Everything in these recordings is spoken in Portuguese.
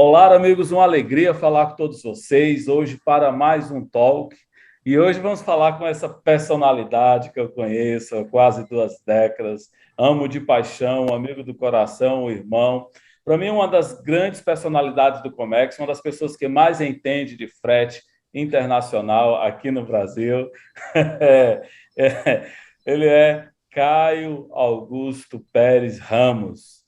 Olá, amigos, uma alegria falar com todos vocês hoje para mais um talk. E hoje vamos falar com essa personalidade que eu conheço há quase 2 décadas, amo de paixão, um amigo do coração, um irmão. Para mim, uma das grandes personalidades do Comex, uma das pessoas que mais entende de frete internacional aqui no Brasil. É, ele é Caio Augusto Pérez Ramos.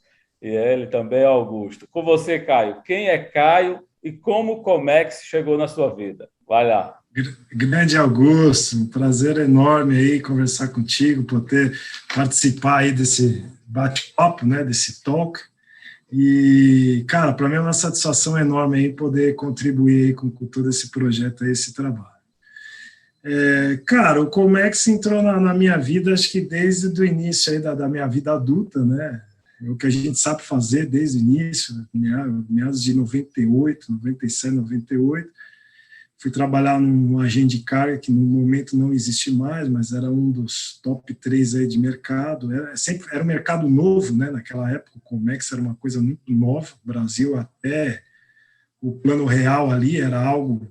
E ele também é Augusto. Com você, Caio. Quem é Caio e como o Comex chegou na sua vida? Vai lá. Grande Augusto, um prazer enorme aí conversar contigo, poder participar aí desse bate-papo, né, desse talk. E, cara, para mim é uma satisfação enorme aí poder contribuir aí com todo esse projeto aí, esse trabalho. Cara, o Comex entrou na minha vida, acho que desde o início aí da minha vida adulta, né? É o que a gente sabe fazer desde o início, meados de 98, 97, 98. Fui trabalhar num agente de carga que no momento não existe mais, mas era um dos top 3 aí de mercado. Era um mercado novo, né? Naquela época, o Comex era uma coisa muito nova. O Brasil, até o Plano Real ali, era algo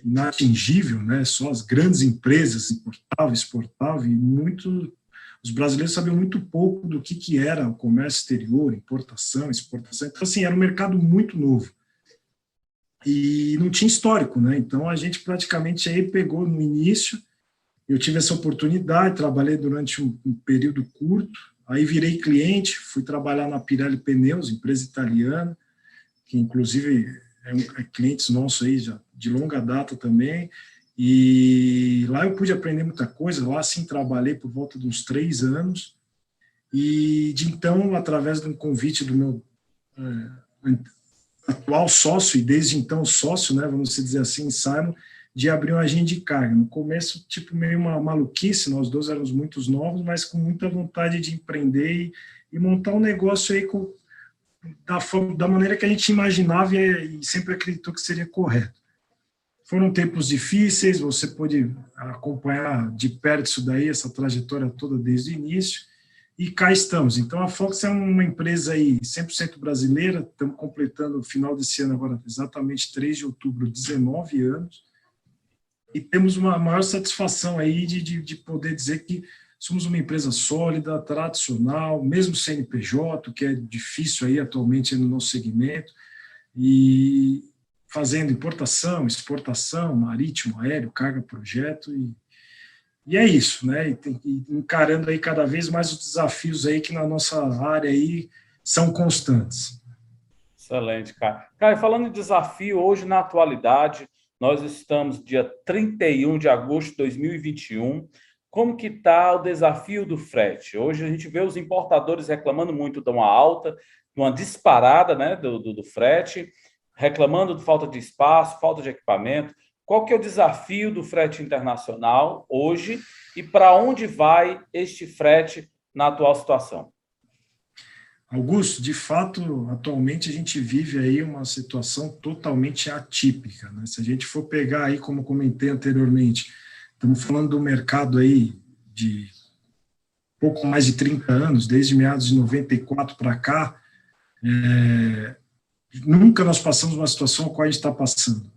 inatingível, né? Só as grandes empresas importavam, exportavam, e os brasileiros sabiam muito pouco do que era o comércio exterior, importação, exportação. Então, assim, era um mercado muito novo. E não tinha histórico, né? Então, a gente praticamente aí pegou no início, eu tive essa oportunidade, trabalhei durante um período curto, aí virei cliente, fui trabalhar na Pirelli Pneus, empresa italiana, que inclusive é clientes nossos aí já de longa data também, e lá eu pude aprender muita coisa, lá sim trabalhei por volta de uns 3 anos, e de então, através de um convite do meu atual sócio, e desde então sócio, né, vamos dizer assim, Simon, de abrir um agente de carga. No começo, tipo, meio uma maluquice, nós dois éramos muito novos, mas com muita vontade de empreender e montar um negócio aí da maneira que a gente imaginava e sempre acreditou que seria correto. Foram tempos difíceis, você pôde acompanhar de perto isso daí, essa trajetória toda desde o início, e cá estamos. Então, a Fox é uma empresa aí 100% brasileira, estamos completando o final desse ano agora, exatamente 3 de outubro, 19 anos, e temos uma maior satisfação aí de poder dizer que somos uma empresa sólida, tradicional, mesmo CNPJ, que é difícil aí atualmente no nosso segmento, e fazendo importação, exportação, marítimo, aéreo, carga, projeto, e é isso, né? E encarando aí cada vez mais os desafios aí que na nossa área aí são constantes. Excelente, Caio. Caio, falando em desafio, hoje na atualidade, nós estamos dia 31 de agosto de 2021. Como que está o desafio do frete? Hoje a gente vê os importadores reclamando muito de uma alta, de uma disparada, né, do frete, reclamando de falta de espaço, falta de equipamento. Qual que é o desafio do frete internacional hoje e para onde vai este frete na atual situação? Augusto, de fato, atualmente a gente vive aí uma situação totalmente atípica, né? Se a gente for pegar aí, como comentei anteriormente, estamos falando do mercado aí de pouco mais de 30 anos, desde meados de 94 para cá, nunca nós passamos uma situação a qual a gente está passando.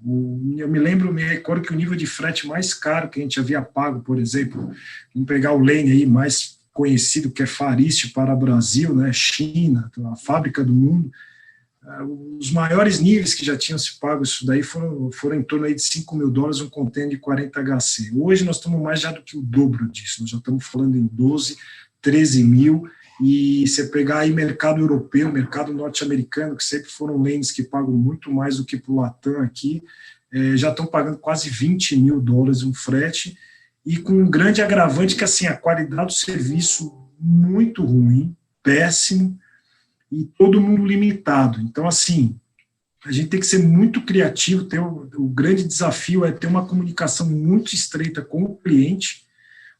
Eu me recordo que o nível de frete mais caro que a gente havia pago, por exemplo, vamos pegar o lane aí mais conhecido, que é Fariste para o Brasil, né, China, a fábrica do mundo, os maiores níveis que já tinham se pago isso daí foram em torno aí de $5 mil um contêiner de 40 HC. Hoje nós estamos mais já do que o dobro disso, nós já estamos falando em 12, 13 mil, e você pegar aí mercado europeu, mercado norte-americano, que sempre foram lanes que pagam muito mais do que para o Latam aqui, já estão pagando quase $20 mil um frete, e com um grande agravante que, assim, a qualidade do serviço muito ruim, péssimo, e todo mundo limitado. Então, assim, a gente tem que ser muito criativo, o grande desafio é ter uma comunicação muito estreita com o cliente.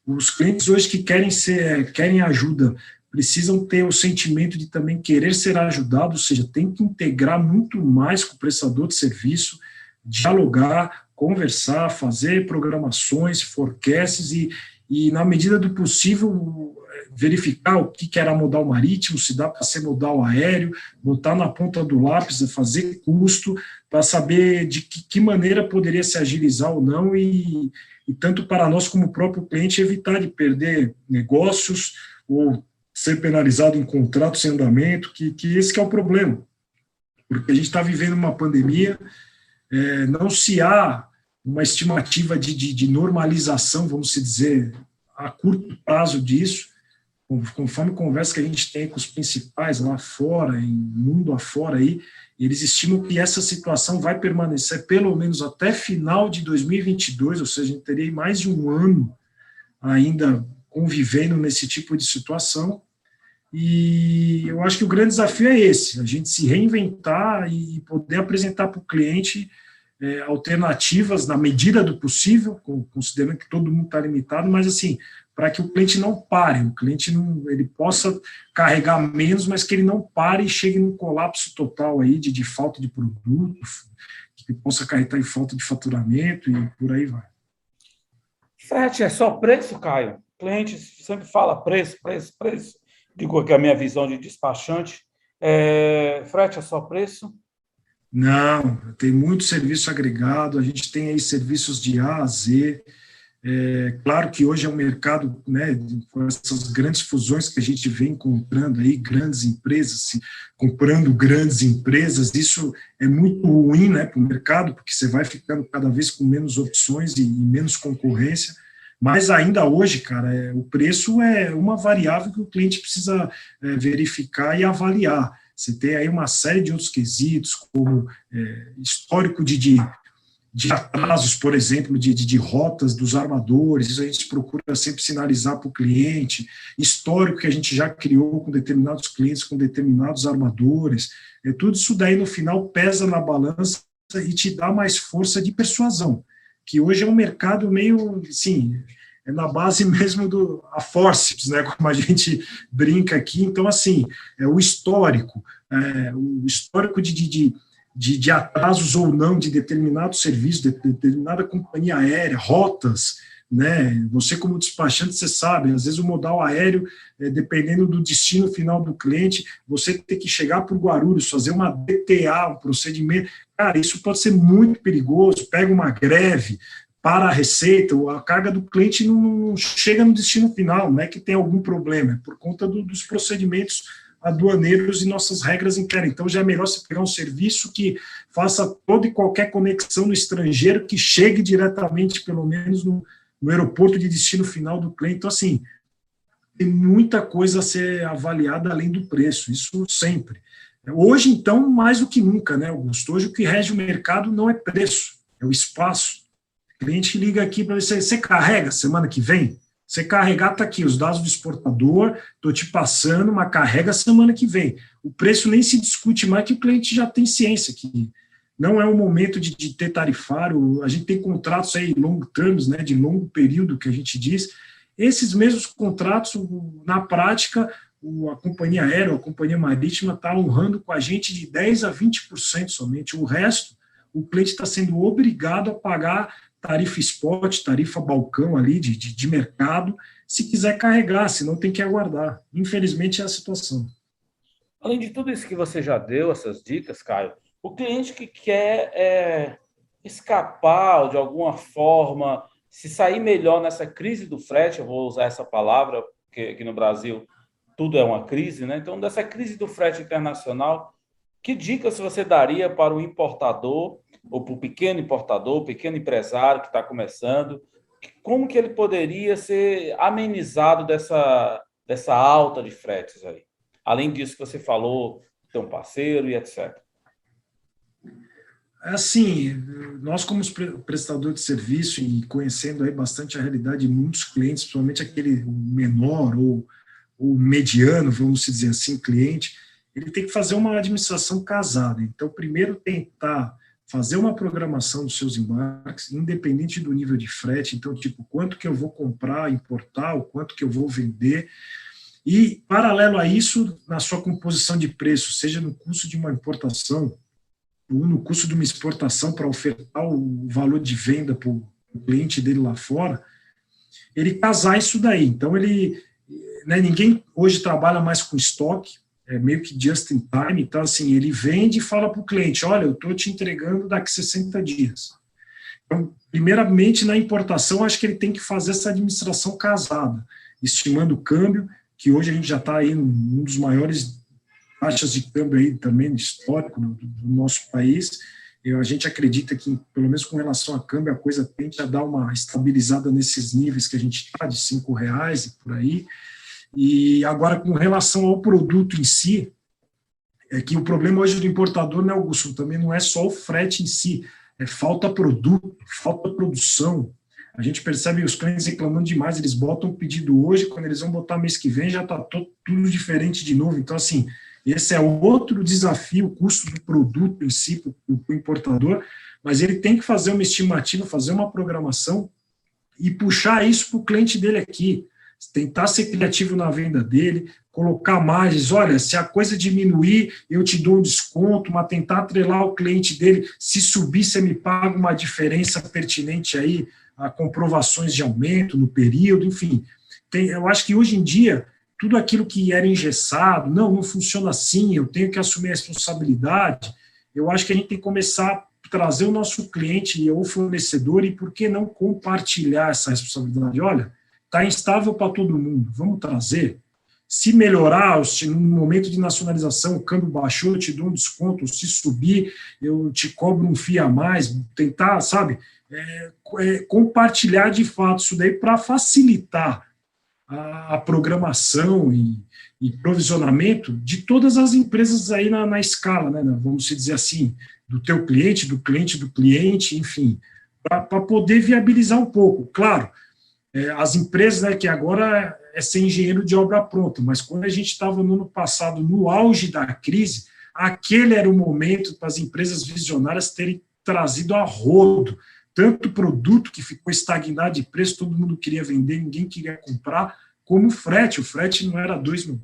Os clientes hoje que querem ajuda, precisam ter o sentimento de também querer ser ajudado, ou seja, tem que integrar muito mais com o prestador de serviço, dialogar, conversar, fazer programações, forecasts e na medida do possível, verificar o que era modal marítimo, se dá para ser modal aéreo, botar na ponta do lápis, fazer custo, para saber de que maneira poderia se agilizar ou não, e tanto para nós como o próprio cliente evitar de perder negócios ou ser penalizado em contratos em andamento, que esse que é o problema. Porque a gente está vivendo uma pandemia, não se há uma estimativa de normalização, vamos dizer, a curto prazo disso, conforme conversa que a gente tem com os principais lá fora, em mundo afora aí, eles estimam que essa situação vai permanecer pelo menos até final de 2022, ou seja, a gente teria mais de um ano ainda convivendo nesse tipo de situação, e eu acho que o grande desafio é esse, a gente se reinventar e poder apresentar para o cliente alternativas na medida do possível, considerando que todo mundo está limitado, mas assim, para que o cliente não pare, o cliente ele possa carregar menos, mas que ele não pare e chegue num colapso total aí de falta de produto, que possa acarretar em falta de faturamento e por aí vai. Frete é só preço, Caio? O cliente sempre fala preço. Digo que é a minha visão de despachante. Frete é só preço? Não, tem muito serviço agregado, a gente tem aí serviços de A a Z. Claro que hoje é um mercado, né, com essas grandes fusões que a gente vem encontrando aí, grandes empresas comprando grandes empresas, isso é muito ruim, né, para o mercado, porque você vai ficando cada vez com menos opções e menos concorrência, mas ainda hoje, cara, o preço é uma variável que o cliente precisa verificar e avaliar. Você tem aí uma série de outros quesitos, como histórico de atrasos, por exemplo, de rotas dos armadores, isso a gente procura sempre sinalizar para o cliente, histórico que a gente já criou com determinados clientes, com determinados armadores, tudo isso daí no final pesa na balança e te dá mais força de persuasão, que hoje é um mercado meio, assim, na base mesmo a forceps, né, como a gente brinca aqui, então, assim, o histórico de atrasos ou não de determinado serviço, de determinada companhia aérea, rotas, né? Você como despachante, você sabe, às vezes o modal aéreo, dependendo do destino final do cliente, você tem que chegar para o Guarulhos, fazer uma DTA, um procedimento, cara, isso pode ser muito perigoso, pega uma greve, para a receita, a carga do cliente não chega no destino final, não é que tem algum problema, é por conta dos procedimentos aduaneiros e nossas regras internas. Então, já é melhor você pegar um serviço que faça toda e qualquer conexão no estrangeiro, que chegue diretamente, pelo menos, no aeroporto de destino final do cliente. Então, assim, tem muita coisa a ser avaliada além do preço, isso sempre. Hoje, então, mais do que nunca, né, Augusto? Hoje, o que rege o mercado não é preço, é o espaço. O cliente liga aqui para você carrega semana que vem? Você carregar, está aqui, os dados do exportador, estou te passando, mas carrega semana que vem. O preço nem se discute mais, que o cliente já tem ciência, que não é o momento de ter tarifário, a gente tem contratos aí, long terms, né, de longo período, que a gente diz. Esses mesmos contratos, na prática, a companhia aérea, a companhia marítima está honrando com a gente de 10% a 20% somente. O resto, o cliente está sendo obrigado a pagar tarifa spot, tarifa balcão ali de mercado, se quiser carregar, senão tem que aguardar. Infelizmente é a situação. Além de tudo isso que você já deu, essas dicas, Caio, o cliente que quer escapar de alguma forma, se sair melhor nessa crise do frete, eu vou usar essa palavra, porque aqui no Brasil tudo é uma crise, né? Então, dessa crise do frete internacional, que dicas você daria para o importador ou para o pequeno importador, pequeno empresário que está começando, como que ele poderia ser amenizado dessa alta de fretes aí? Além disso que você falou, ter um parceiro e etc. Assim, nós como prestador de serviço e conhecendo aí bastante a realidade de muitos clientes, principalmente aquele menor ou mediano, vamos dizer assim, cliente, ele tem que fazer uma administração casada. Então, primeiro tentar fazer uma programação dos seus embarques, independente do nível de frete, então, tipo, quanto que eu vou comprar, importar, o quanto que eu vou vender, e, paralelo a isso, na sua composição de preço, seja no custo de uma importação, ou no custo de uma exportação para ofertar o valor de venda para o cliente dele lá fora, ele casar isso daí. Então, ele né, ninguém hoje trabalha mais com estoque, é meio que just in time, então, assim, ele vende e fala para o cliente, olha, eu estou te entregando daqui 60 dias. Então, primeiramente, na importação, acho que ele tem que fazer essa administração casada, estimando o câmbio, que hoje a gente já está aí num dos maiores taxas de câmbio aí também histórico do nosso país. A gente acredita que, pelo menos com relação a câmbio, a coisa tende a dar uma estabilizada nesses níveis que a gente está, de R$ 5 e por aí. E agora, com relação ao produto em si, é que o problema hoje do importador, né, Augusto, também não é só o frete em si, é falta produto, falta produção. A gente percebe os clientes reclamando demais, eles botam o pedido hoje, quando eles vão botar mês que vem já está tudo diferente de novo. Então, assim, esse é outro desafio, o custo do produto em si para o importador, mas ele tem que fazer uma estimativa, fazer uma programação e puxar isso para o cliente dele aqui, tentar ser criativo na venda dele, colocar margens, olha, se a coisa diminuir, eu te dou um desconto, mas tentar atrelar o cliente dele, se subir, você me paga uma diferença pertinente aí, a comprovações de aumento no período, enfim. Eu acho que hoje em dia, tudo aquilo que era engessado, não funciona assim, eu tenho que assumir a responsabilidade, eu acho que a gente tem que começar a trazer o nosso cliente ou fornecedor e por que não compartilhar essa responsabilidade? Olha, está instável para todo mundo, vamos trazer. Se melhorar, no momento de nacionalização, o câmbio baixou, eu te dou um desconto, se subir, eu te cobro um FII a mais, tentar, sabe, compartilhar de fato isso daí para facilitar a programação e provisionamento de todas as empresas aí na escala, né, vamos dizer assim, do teu cliente, do cliente, enfim, para poder viabilizar um pouco. Claro, as empresas, né, que agora é ser engenheiro de obra pronta, mas quando a gente estava no ano passado, no auge da crise, aquele era o momento para as empresas visionárias terem trazido a rodo tanto produto que ficou estagnado de preço, todo mundo queria vender, ninguém queria comprar, como o frete não era $2.000.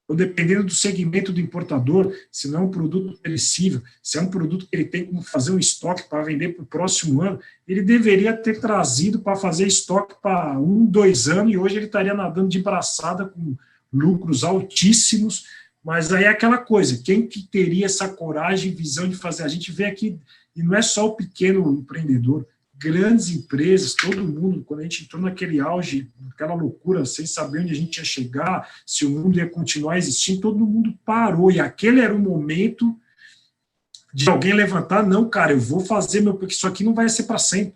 Então, dependendo do segmento do importador, se não é um produto perecível, se é um produto que ele tem como fazer um estoque para vender para o próximo ano, ele deveria ter trazido para fazer estoque para 2 anos, e hoje ele estaria nadando de braçada com lucros altíssimos, mas aí é aquela coisa, quem que teria essa coragem e visão de fazer? A gente vê aqui, e não é só o pequeno empreendedor, grandes empresas, todo mundo, quando a gente entrou naquele auge, aquela loucura, sem saber onde a gente ia chegar, se o mundo ia continuar existindo, todo mundo parou, e aquele era o momento de alguém levantar, não, cara, eu vou fazer porque isso aqui não vai ser para sempre.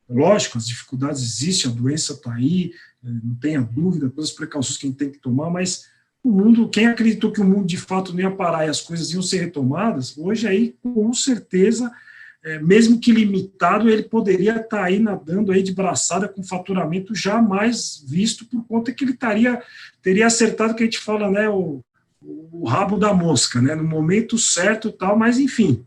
Lógico, as dificuldades existem, a doença está aí, não tenha dúvida, todas as precauções que a gente tem que tomar, mas o mundo, quem acreditou que o mundo de fato não ia parar e as coisas iam ser retomadas, hoje aí, com certeza, mesmo que limitado, ele poderia estar aí nadando aí de braçada com faturamento jamais visto, por conta que ele teria acertado o que a gente fala, né, o rabo da mosca, né, no momento certo e tal, mas enfim,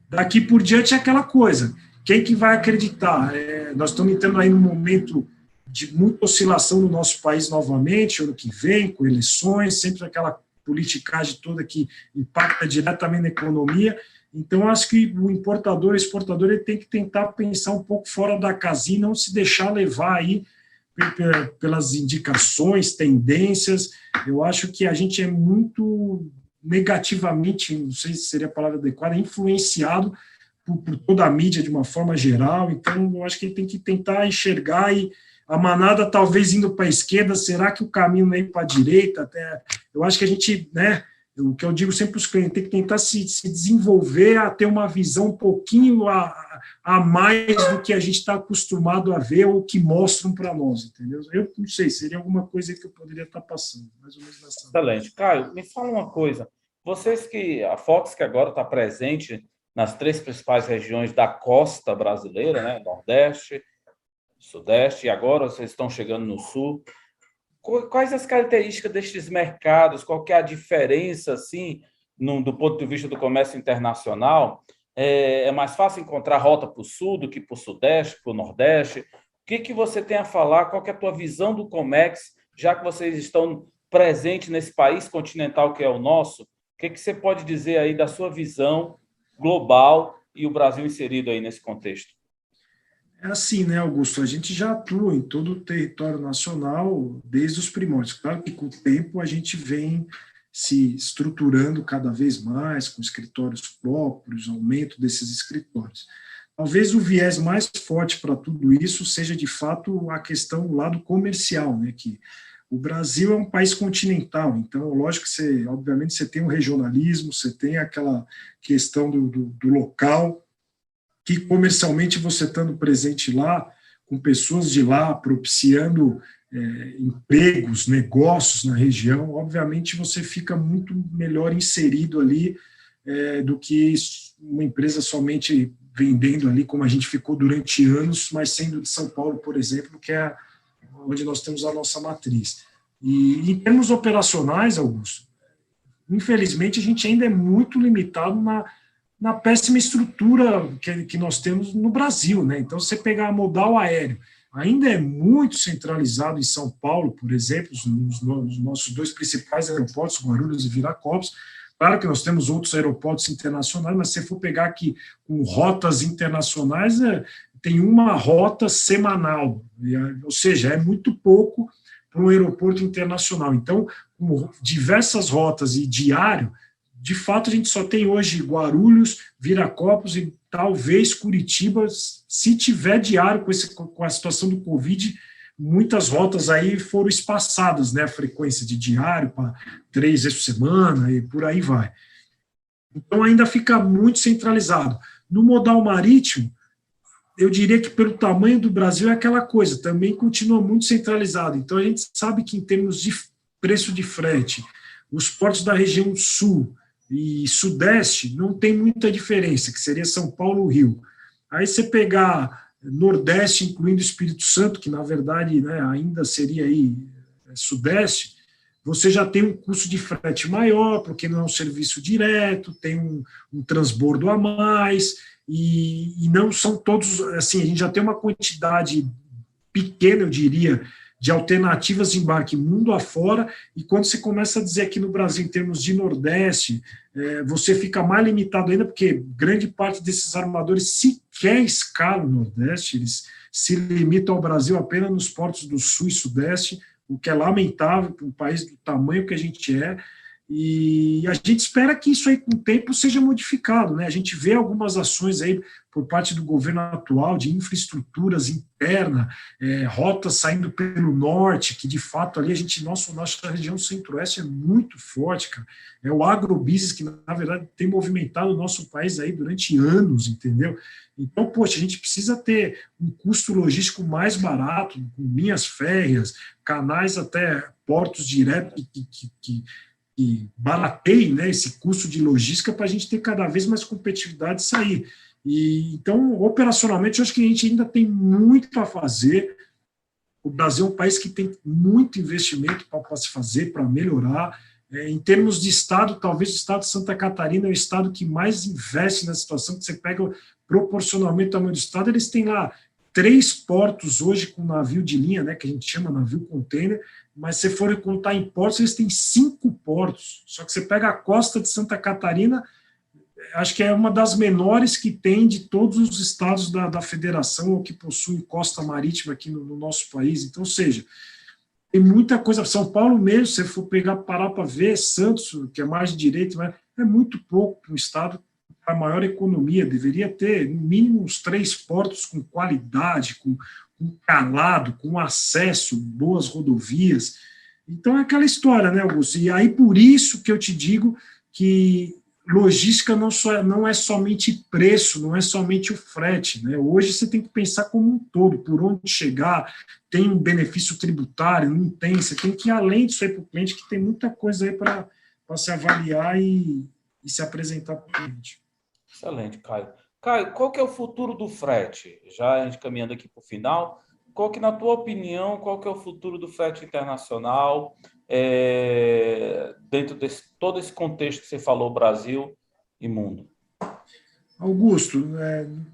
daqui por diante é aquela coisa, quem que vai acreditar? Nós estamos entrando aí num momento de muita oscilação no nosso país novamente, ano que vem, com eleições, sempre aquela politicagem toda que impacta diretamente na economia. Então, acho que o importador, o exportador, ele tem que tentar pensar um pouco fora da casinha, não se deixar levar aí pelas indicações, tendências. Eu acho que a gente é muito negativamente, não sei se seria a palavra adequada, influenciado por toda a mídia de uma forma geral. Então, eu acho que ele tem que tentar enxergar e a manada talvez indo para a esquerda, será que o caminho não é ir para a direita? Até, eu acho que a gente, né, o que eu digo sempre para os clientes, tem que tentar se desenvolver a ter uma visão um pouquinho a mais do que a gente está acostumado a ver ou que mostram para nós, entendeu? Eu não sei, seria alguma coisa que eu poderia estar passando, mais ou menos nessa. Excelente. Caio, me fala uma coisa. A Fox, que agora está presente nas 3 principais regiões da costa brasileira, né, Nordeste, Sudeste, e agora vocês estão chegando no Sul. Quais as características destes mercados? Qual que é a diferença, assim, do ponto de vista do comércio internacional? É mais fácil encontrar rota para o Sul do que para o Sudeste, para o Nordeste? O que você tem a falar? Qual que é a tua visão do Comex, já que vocês estão presentes nesse país continental que é o nosso? O que você pode dizer aí da sua visão global e o Brasil inserido aí nesse contexto? É assim, né, Augusto? A gente já atua em todo o território nacional desde os primórdios. Claro que com o tempo a gente vem se estruturando cada vez mais, com escritórios próprios, aumento desses escritórios. Talvez o viés mais forte para tudo isso seja, de fato, a questão do lado comercial, né, que o Brasil é um país continental, então, lógico que você, obviamente, você tem um regionalismo, você tem aquela questão do local, que comercialmente você estando presente lá, com pessoas de lá, propiciando empregos, negócios na região, obviamente você fica muito melhor inserido ali do que uma empresa somente vendendo ali, como a gente ficou durante anos, mas sendo de São Paulo, por exemplo, que é onde nós temos a nossa matriz. E em termos operacionais, Augusto, infelizmente a gente ainda é muito limitado na péssima estrutura que nós temos no Brasil, né? Então, você pegar modal aéreo, ainda é muito centralizado em São Paulo, por exemplo, nos nossos dois principais aeroportos, Guarulhos e Viracopos. Claro que nós temos outros aeroportos internacionais, mas se você for pegar aqui com rotas internacionais, tem uma rota semanal, ou seja, é muito pouco para um aeroporto internacional. Então, com diversas rotas e diário, de fato, a gente só tem hoje Guarulhos, Viracopos e talvez Curitiba, se tiver diário com a situação do Covid, muitas rotas aí foram espaçadas, né, a frequência de diário para 3 vezes por semana e por aí vai. Então, ainda fica muito centralizado. No modal marítimo, eu diria que pelo tamanho do Brasil é aquela coisa, também continua muito centralizado. Então, a gente sabe que em termos de preço de frete, os portos da região sul e sudeste não tem muita diferença, que seria São Paulo e Rio. Aí você pegar nordeste, incluindo Espírito Santo, que na verdade, né, ainda seria aí sudeste, você já tem um custo de frete maior, porque não é um serviço direto, tem um transbordo a mais, e não são todos, assim, a gente já tem uma quantidade pequena, eu diria, de alternativas de embarque mundo afora, e quando você começa a dizer aqui no Brasil, em termos de Nordeste, você fica mais limitado ainda, porque grande parte desses armadores sequer escalam no Nordeste, eles se limitam ao Brasil apenas nos portos do Sul e Sudeste, o que é lamentável para um país do tamanho que a gente é, e a gente espera que isso aí com o tempo seja modificado, né? A gente vê algumas ações aí por parte do governo atual de infraestruturas internas, rotas saindo pelo norte, que de fato ali nossa região centro-oeste é muito forte, cara. É o agrobusiness que na verdade tem movimentado o nosso país aí durante anos, entendeu? Então, poxa, a gente precisa ter um custo logístico mais barato, com linhas férreas, canais até portos diretos que barateiem, né, esse custo de logística para a gente ter cada vez mais competitividade e sair. Então, operacionalmente, eu acho que a gente ainda tem muito a fazer. O Brasil é um país que tem muito investimento para se fazer, para melhorar. Em termos de Estado, talvez o Estado de Santa Catarina é o Estado que mais investe nessa situação, que você pega proporcionalmente ao tamanho do Estado, eles têm lá 3 portos hoje com navio de linha, né, que a gente chama navio container, mas se for contar em portos, eles têm 5 portos. Só que você pega a costa de Santa Catarina, acho que é uma das menores que tem de todos os estados da federação ou que possuem costa marítima aqui no nosso país. Então, ou seja, tem muita coisa. São Paulo mesmo, se você for parar para ver, Santos, que é mais de direito, é muito pouco para um estado com a maior economia. Deveria ter, no mínimo, uns 3 portos com qualidade, com calado, com acesso, boas rodovias. Então, é aquela história, né, Augusto? E aí, por isso que eu te digo que logística não é somente preço, não é somente o frete, né? Hoje você tem que pensar como um todo, por onde chegar, tem um benefício tributário, não tem, você tem que ir além disso aí para o cliente, que tem muita coisa aí para se avaliar e se apresentar para o cliente. Excelente, Caio. Caio, qual que é o futuro do frete? Já a gente caminhando aqui para o final, qual que, na tua opinião, qual que é o futuro do frete internacional, dentro de todo esse contexto que você falou, Brasil e mundo? Augusto,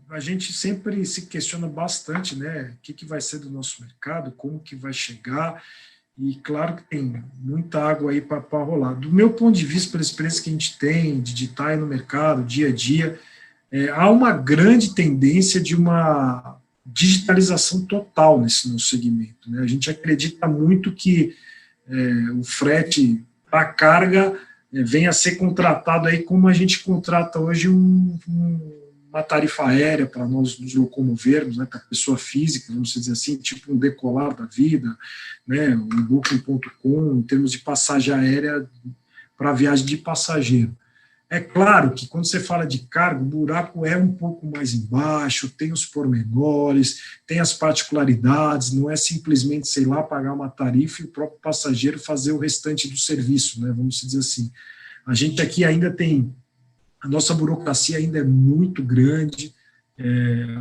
a gente sempre se questiona bastante, né, o que vai ser do nosso mercado, como que vai chegar, e claro que tem muita água aí para rolar. Do meu ponto de vista, pela experiência que a gente tem de estar aí no mercado, dia a dia, há uma grande tendência de uma digitalização total nesse nosso segmento, né? A gente acredita muito que o frete para carga venha a ser contratado aí como a gente contrata hoje uma tarifa aérea para nós nos locomovermos, né, para a pessoa física, vamos dizer assim, tipo um Decolar da vida, né, um Booking.com, em termos de passagem aérea para viagem de passageiro. É claro que quando você fala de carga, o buraco é um pouco mais embaixo, tem os pormenores, tem as particularidades, não é simplesmente, sei lá, pagar uma tarifa e o próprio passageiro fazer o restante do serviço, né, vamos dizer assim. A gente aqui ainda tem, a nossa burocracia ainda é muito grande,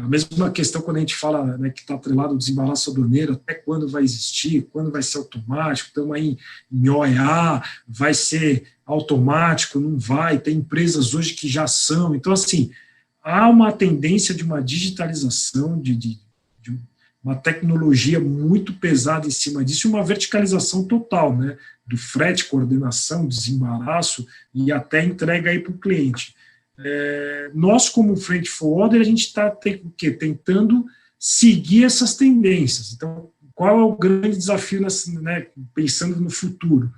a mesma questão quando a gente fala, né, que está atrelado ao desembaraço aduaneiro, até quando vai existir, quando vai ser automático, estamos aí em OEA, vai ser automático, não vai, tem empresas hoje que já são, então assim, há uma tendência de uma digitalização, de uma tecnologia muito pesada em cima disso, e uma verticalização total, né, do frete, coordenação, desembaraço e até entrega aí para o cliente. Nós, como Freight Forwarder, a gente está tentando seguir essas tendências. Então, qual é o grande desafio, né, pensando no futuro?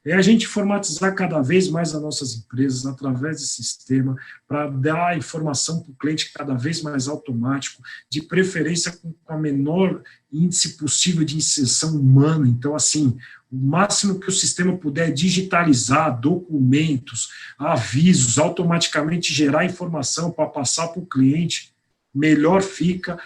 É a gente informatizar cada vez mais as nossas empresas através desse sistema para dar informação para o cliente cada vez mais automático, de preferência com a menor índice possível de inserção humana. Então, assim, o máximo que o sistema puder digitalizar documentos, avisos, automaticamente gerar informação para passar para o cliente, melhor fica,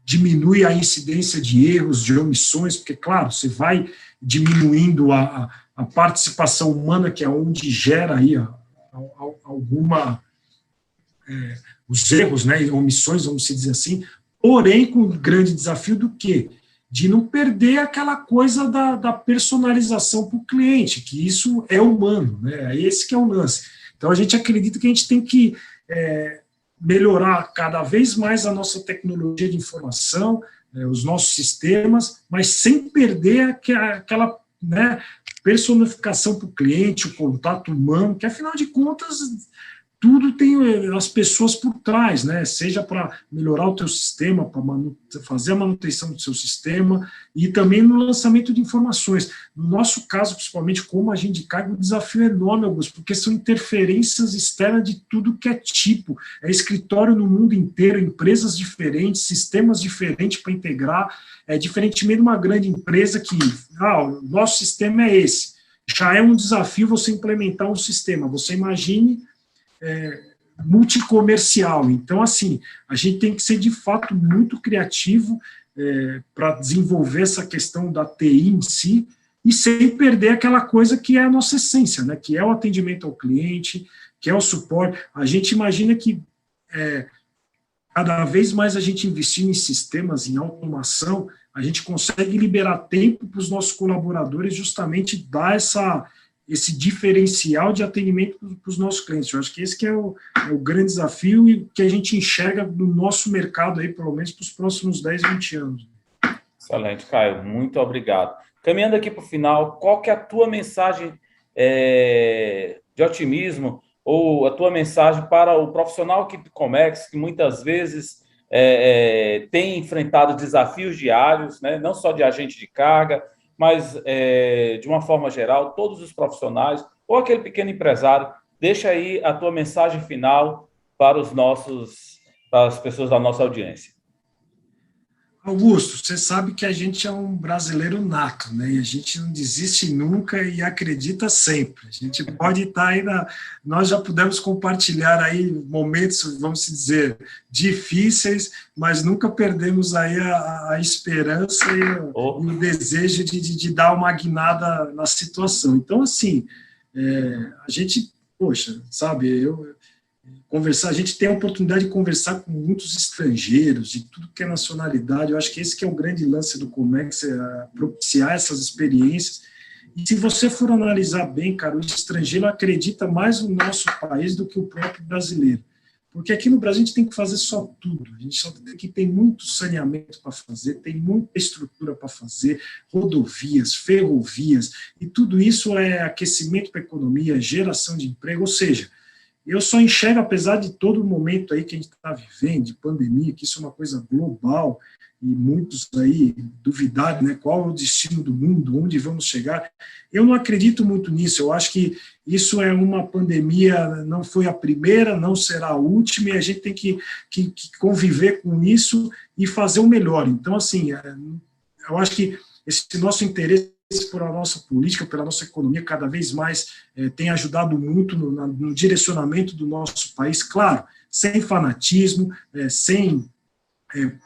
diminui a incidência de erros, de omissões, porque, claro, você vai diminuindo a participação humana, que é onde gera aí os erros, né, omissões, vamos dizer assim, porém com o grande desafio do quê? De não perder aquela coisa da personalização para o cliente, que isso é humano, né, esse que é o lance. Então, a gente acredita que a gente tem que melhorar cada vez mais a nossa tecnologia de informação, os nossos sistemas, mas sem perder aquela, né, personificação para o cliente, o contato humano, que afinal de contas tudo tem as pessoas por trás, né? Seja para melhorar o teu sistema, para fazer a manutenção do seu sistema e também no lançamento de informações. No nosso caso, principalmente como agente de carga, o desafio é enorme, Augusto, porque são interferências externas de tudo que é tipo. É escritório no mundo inteiro, empresas diferentes, sistemas diferentes para integrar. Diferentemente de uma grande empresa que, o nosso sistema é esse. Já é um desafio você implementar um sistema. Você imagine multicomercial. Então, assim, a gente tem que ser, de fato, muito criativo para desenvolver essa questão da TI em si e sem perder aquela coisa que é a nossa essência, né, que é o atendimento ao cliente, que é o suporte. A gente imagina que cada vez mais a gente investindo em sistemas, em automação, a gente consegue liberar tempo para os nossos colaboradores justamente dar esse diferencial de atendimento para os nossos clientes. Eu acho que esse que é o grande desafio e que a gente enxerga no nosso mercado, aí, pelo menos para os próximos 10, 20 anos. Excelente, Caio. Muito obrigado. Caminhando aqui para o final, qual que é a tua mensagem de otimismo ou a tua mensagem para o profissional que Comex, que muitas vezes tem enfrentado desafios diários, né, não só de agente de carga, mas, de uma forma geral, todos os profissionais, ou aquele pequeno empresário, deixa aí a tua mensagem final para as pessoas da nossa audiência. Augusto, você sabe que a gente é um brasileiro nato, né? E a gente não desiste nunca e acredita sempre. A gente pode estar aí nós já pudemos compartilhar aí momentos, vamos dizer, difíceis, mas nunca perdemos aí a esperança e o desejo de dar uma guinada na situação. Então, assim, a gente, poxa, sabe, a gente tem a oportunidade de conversar com muitos estrangeiros, de tudo que é nacionalidade. Eu acho que esse que é o grande lance do Comex, propiciar essas experiências. E se você for analisar bem, cara, o estrangeiro acredita mais no nosso país do que o próprio brasileiro. Porque aqui no Brasil a gente tem que fazer só tudo. A gente só tem que ter muito saneamento para fazer, tem muita estrutura para fazer, rodovias, ferrovias, e tudo isso é aquecimento para a economia, geração de emprego, ou seja, eu só enxergo, apesar de todo o momento aí que a gente está vivendo, de pandemia, que isso é uma coisa global, e muitos aí duvidarem, né, qual é o destino do mundo, onde vamos chegar, eu não acredito muito nisso. Eu acho que isso é uma pandemia, não foi a primeira, não será a última, e a gente tem que conviver com isso e fazer o melhor. Então, assim, eu acho que esse nosso interesse pela nossa política, pela nossa economia, cada vez mais tem ajudado muito no direcionamento do nosso país, claro, sem fanatismo, sem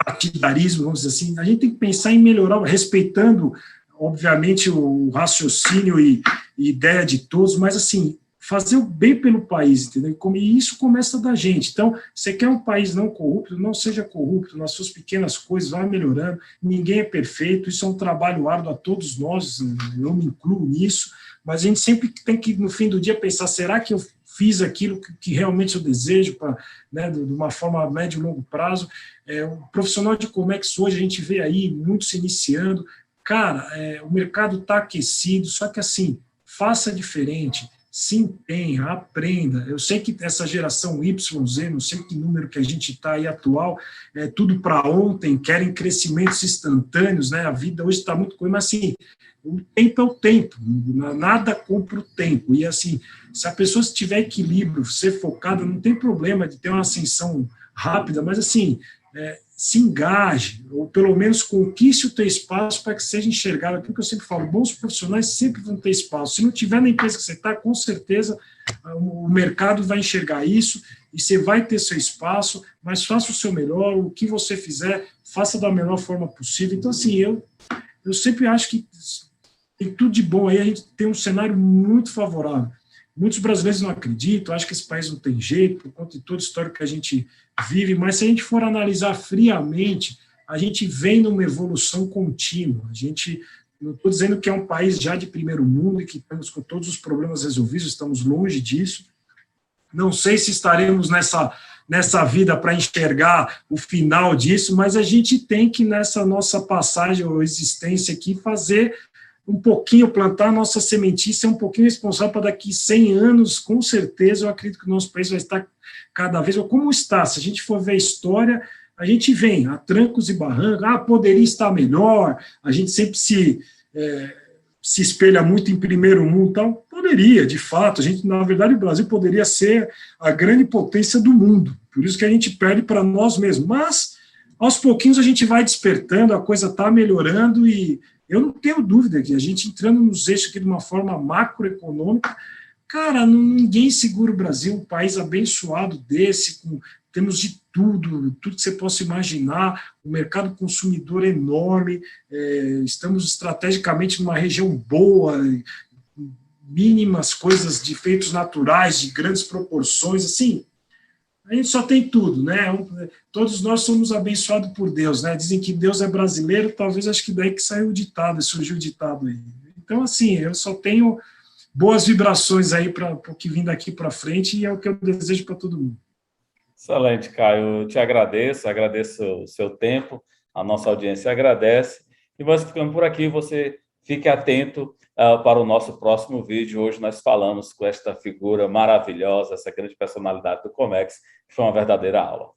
partidarismo, vamos dizer assim. A gente tem que pensar em melhorar, respeitando, obviamente, o raciocínio e ideia de todos, mas, assim, fazer o bem pelo país, entendeu? E isso começa da gente. Então, você quer um país não corrupto, não seja corrupto, nas suas pequenas coisas, vai melhorando, ninguém é perfeito, isso é um trabalho árduo a todos nós, eu me incluo nisso, mas a gente sempre tem que, no fim do dia, pensar, será que eu fiz aquilo que realmente eu desejo, né, de uma forma a médio e longo prazo? O profissional de Comex hoje, a gente vê aí, muitos se iniciando, cara, o mercado está aquecido, só que assim, faça diferente, se empenha, aprenda. Eu sei que essa geração YZ, não sei que número que a gente está aí atual, é tudo para ontem, querem crescimentos instantâneos, né? A vida hoje está muito coisa, mas assim, o tempo é o tempo, nada compra o tempo. E assim, se a pessoa tiver equilíbrio, ser focada, não tem problema de ter uma ascensão rápida, mas assim, se engaje, ou pelo menos conquiste o teu espaço para que seja enxergado. Aquilo que eu sempre falo, bons profissionais sempre vão ter espaço. Se não tiver na empresa que você está, com certeza o mercado vai enxergar isso e você vai ter seu espaço, mas faça o seu melhor, o que você fizer, faça da melhor forma possível. Então, assim, eu sempre acho que tem tudo de bom aí, a gente tem um cenário muito favorável. Muitos brasileiros não acreditam, acham que esse país não tem jeito, por conta de toda a história que a gente vive, mas se a gente for analisar friamente, a gente vem numa evolução contínua. Não estou dizendo que é um país já de primeiro mundo e que estamos com todos os problemas resolvidos, estamos longe disso. Não sei se estaremos nessa vida para enxergar o final disso, mas a gente tem que, nessa nossa passagem ou existência aqui, fazer um pouquinho, plantar a nossa sementinha, ser um pouquinho responsável para daqui 100 anos, com certeza, eu acredito que o nosso país vai estar cada vez, como está, se a gente for ver a história, a gente vem a trancos e barrancos, poderia estar melhor, a gente sempre se espelha muito em primeiro mundo, então, poderia, de fato, na verdade, o Brasil poderia ser a grande potência do mundo, por isso que a gente perde para nós mesmos, mas, aos pouquinhos, a gente vai despertando, a coisa está melhorando e eu não tenho dúvida que a gente entrando nos eixos aqui de uma forma macroeconômica, cara, ninguém segura o Brasil, um país abençoado desse, temos de tudo que você possa imaginar, o mercado consumidor é enorme, estamos estrategicamente numa região boa, mínimas coisas de efeitos naturais, de grandes proporções, assim, a gente só tem tudo, né? Todos nós somos abençoados por Deus, né? Dizem que Deus é brasileiro, talvez acho que daí que saiu o ditado, surgiu o ditado aí. Então, assim, eu só tenho boas vibrações aí para o que vem daqui para frente e é o que eu desejo para todo mundo. Excelente, Caio. Eu te agradeço o seu tempo, a nossa audiência agradece. E nós ficamos por aqui, você fique atento para o nosso próximo vídeo. Hoje nós falamos com esta figura maravilhosa, essa grande personalidade do Comex, que foi uma verdadeira aula.